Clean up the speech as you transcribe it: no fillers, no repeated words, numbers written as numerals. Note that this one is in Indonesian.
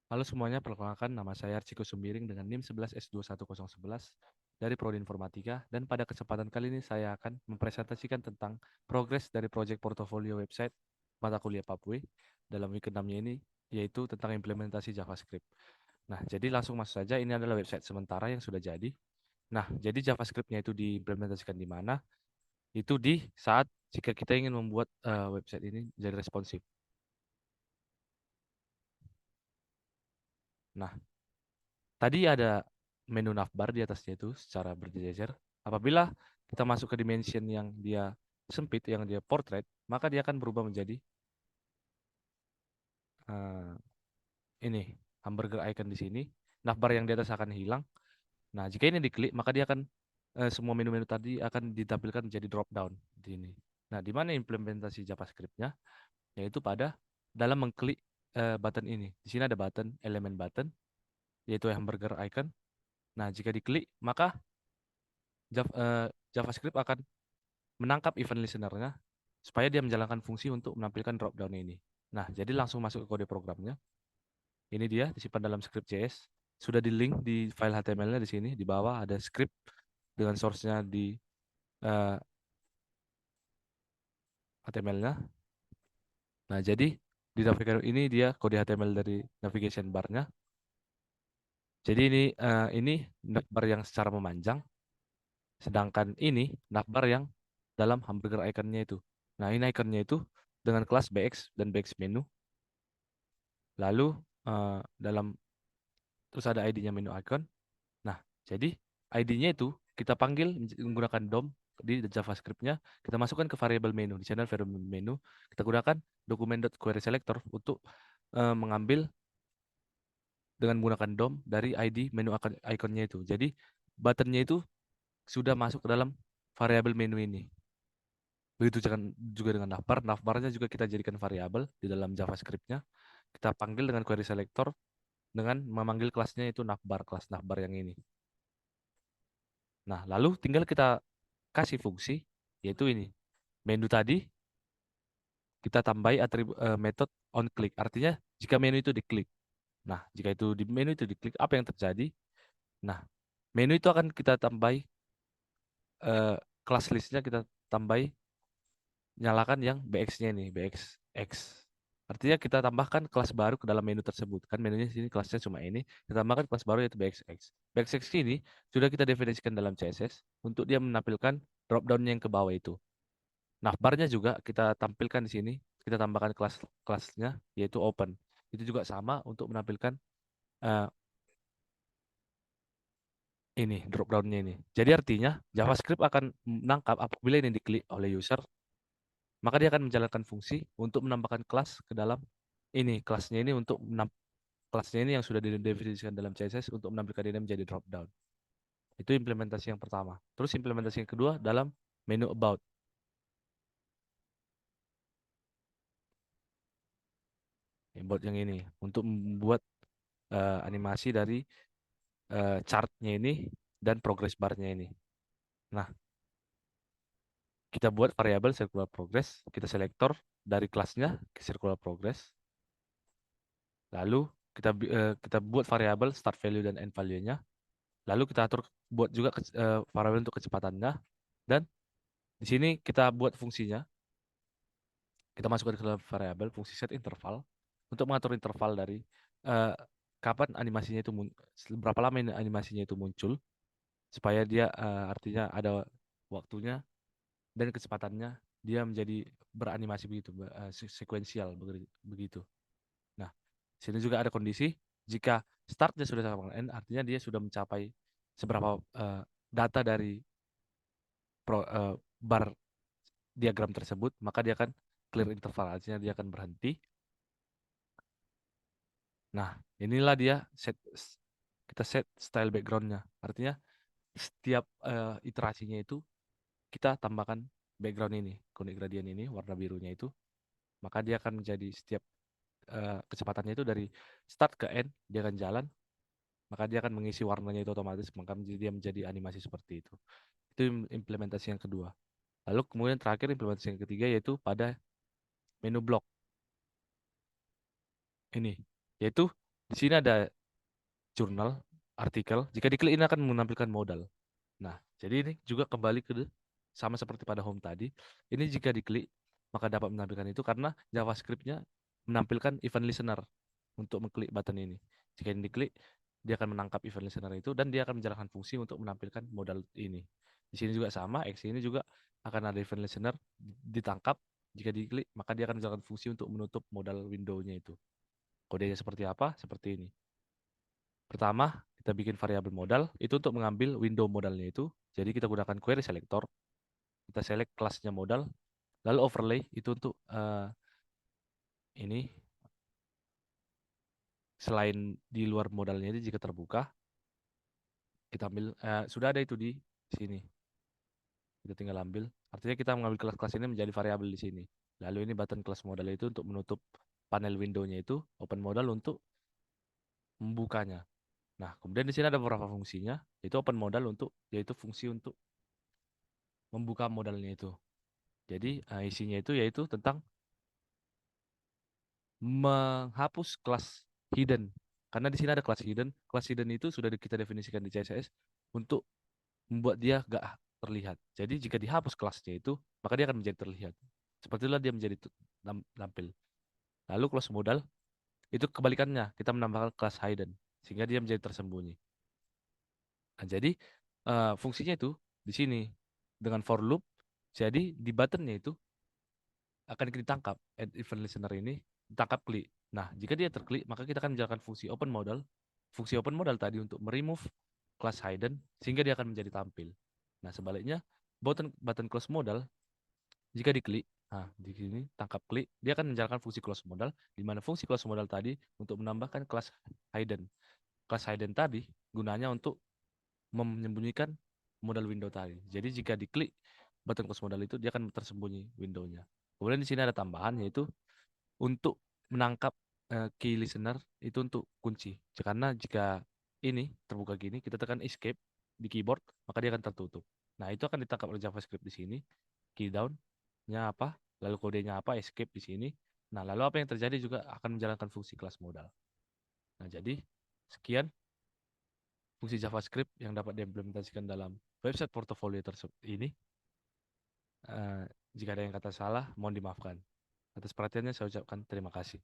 Halo semuanya, perkenalkan nama saya Archiko Sumbiring dengan NIM 11S21011 dari Prodi Informatika, dan pada kesempatan kali ini saya akan mempresentasikan tentang progres dari proyek portofolio website mata kuliah Papue dalam week ke-6-nya ini, yaitu tentang implementasi JavaScript. Nah, jadi langsung masuk saja, ini adalah website sementara yang sudah jadi. Nah, jadi JavaScript-nya itu diimplementasikan di mana? Itu di saat jika kita ingin membuat website ini jadi responsif. Nah, tadi ada menu navbar di atasnya itu secara berjejer. Apabila kita masuk ke dimension yang dia sempit, yang dia portrait, maka dia akan berubah menjadi eh, ini hamburger icon di sini. Navbar yang di atas akan hilang. Nah, jika ini diklik, maka dia akan semua menu-menu tadi akan ditampilkan menjadi drop down di ini. Nah, di mana implementasi JavaScript-nya? Yaitu pada dalam mengklik button ini. Di sini ada button, elemen button, yaitu hamburger icon. Nah, jika diklik, maka JavaScript akan menangkap event listener-nya supaya dia menjalankan fungsi untuk menampilkan drop down ini. Nah, jadi langsung masuk ke kode programnya. Ini dia disimpan dalam script.js. Sudah di link di file HTML-nya di sini. Di bawah ada script dengan source-nya di HTML-nya. Nah, jadi di navigation ini dia kode HTML dari navigation bar-nya. Jadi ini navbar yang secara memanjang, sedangkan ini navbar yang dalam hamburger icon-nya itu. Nah, ini icon-nya itu dengan kelas bx dan bx menu. Lalu dalam terus ada ID-nya menu icon. Nah, jadi ID-nya itu kita panggil menggunakan DOM di JavaScript-nya, kita masukkan ke variabel menu. Di sana variabel menu kita gunakan document.querySelector untuk mengambil dengan menggunakan DOM dari ID menu iconnya itu. Jadi buttonnya itu sudah masuk ke dalam variabel menu ini. Begitu juga dengan navbar. Navbarnya juga kita jadikan variabel di dalam JavaScript-nya. Kita panggil dengan query selector dengan memanggil kelasnya itu navbar, kelas navbar yang ini. Nah, lalu tinggal kita kasih fungsi, yaitu ini. Menu tadi kita tambahi atribut method on click. Artinya jika menu itu diklik. Nah, jika itu di menu itu diklik, apa yang terjadi? Nah, menu itu akan kita tambahi eh, kelas listnya kita tambahi, nyalakan yang bx-nya ini, bxx. Artinya kita tambahkan kelas baru ke dalam menu tersebut. Kan menunya sini kelasnya cuma ini. Kita tambahkan kelas baru yaitu bxx. Bxx ini sudah kita definisikan dalam CSS untuk dia menampilkan drop down yang ke bawah itu. Navbarnya juga kita tampilkan di sini. Kita tambahkan kelasnya yaitu open. Itu juga sama untuk menampilkan eh, ini drop downnya ini. Jadi artinya JavaScript akan menangkap apabila ini diklik oleh user, maka dia akan menjalankan fungsi untuk menambahkan kelas ke dalam ini. Kelasnya ini untuk kelasnya ini yang sudah didefinisikan dalam CSS untuk menampilkan ini menjadi drop down. Itu implementasi yang pertama. Terus implementasi yang kedua dalam menu about. About yang ini untuk membuat animasi dari chartnya ini dan progress bar-nya ini. Nah, kita buat variabel circular progress, kita selektor dari kelasnya ke circular progress. Lalu kita buat variabel start value dan end value-nya. Lalu kita atur buat juga variabel untuk kecepatannya, dan di sini kita buat fungsinya. Kita masukkan ke dalam variabel fungsi set interval untuk mengatur interval dari eh, kapan animasinya itu berapa lama animasinya itu muncul, supaya dia artinya ada waktunya dan kecepatannya dia menjadi beranimasi begitu, sekuensial begitu. Nah, sini juga ada kondisi jika startnya sudah sama dengan end, artinya dia sudah mencapai seberapa data dari bar diagram tersebut, maka dia akan clear interval, artinya dia akan berhenti. Nah, inilah dia kita set style backgroundnya. Artinya setiap iterasinya itu kita tambahkan background ini, kuning gradient ini, warna birunya itu, maka dia akan menjadi setiap kecepatannya itu dari start ke end dia akan jalan, maka dia akan mengisi warnanya itu otomatis, maka dia menjadi animasi seperti itu. Itu implementasi yang kedua. Lalu kemudian terakhir implementasi yang ketiga yaitu pada menu block ini, yaitu di Di sini ada jurnal, artikel. Jika diklik ini akan menampilkan modal. Nah, jadi ini juga kembali ke sama seperti pada home tadi. Ini jika diklik maka dapat menampilkan itu karena JavaScript-nya menampilkan event listener untuk mengklik button ini. Jika ini diklik, dia akan menangkap event listener itu dan dia akan menjalankan fungsi untuk menampilkan modal ini. Di sini juga sama, X ini juga akan ada event listener ditangkap. Jika diklik, maka dia akan menjalankan fungsi untuk menutup modal window-nya itu. Kodenya seperti apa? Seperti ini. Pertama, kita bikin variabel modal itu untuk mengambil window modalnya itu. Jadi kita gunakan query selector, kita select kelasnya modal, lalu overlay itu untuk ini selain di luar modalnya itu jika terbuka, kita ambil sudah ada itu di sini. Kita tinggal ambil. Artinya kita mengambil kelas-kelas ini menjadi variabel di sini. Lalu ini button kelas modal itu untuk menutup panel window-nya itu, open modal untuk membukanya. Nah, kemudian di sini ada beberapa fungsinya, yaitu open modal untuk yaitu fungsi untuk membuka modalnya itu. Jadi isinya itu yaitu tentang menghapus kelas hidden. Karena di sini ada kelas hidden. Kelas hidden itu sudah kita definisikan di CSS untuk membuat dia gak terlihat. Jadi jika dihapus kelasnya itu, maka dia akan menjadi terlihat. Seperti itulah dia menjadi tampil. Lalu kelas modal itu kebalikannya, kita menambahkan kelas hidden sehingga dia menjadi tersembunyi. Nah, jadi fungsinya itu di sini dengan for loop. Jadi di buttonnya itu akan ditangkap add event listener ini ditangkap klik. Nah, jika dia terklik, maka kita akan menjalankan fungsi open modal. Fungsi open modal tadi untuk meremove class hidden sehingga dia akan menjadi tampil. Nah, sebaliknya button button close modal jika diklik, nah di sini tangkap klik, dia akan menjalankan fungsi close modal di mana fungsi close modal tadi untuk menambahkan kelas hidden. Kelas hidden tadi gunanya untuk menyembunyikan modal window tadi. Jadi jika diklik button close modal itu dia akan tersembunyi windownya. Kemudian di sini ada tambahan yaitu untuk menangkap key listener itu untuk kunci. Karena jika ini terbuka gini, kita tekan escape di keyboard, maka dia akan tertutup. Nah, itu akan ditangkap oleh JavaScript di sini. Key down-nya apa, lalu kodenya apa, escape di sini. Nah, lalu apa yang terjadi juga akan menjalankan fungsi kelas modal. Nah, jadi sekian fungsi JavaScript yang dapat diimplementasikan dalam website portofolio tersebut ini. Eh, Jika ada yang kata salah, mohon dimaafkan. Atas perhatiannya saya ucapkan terima kasih.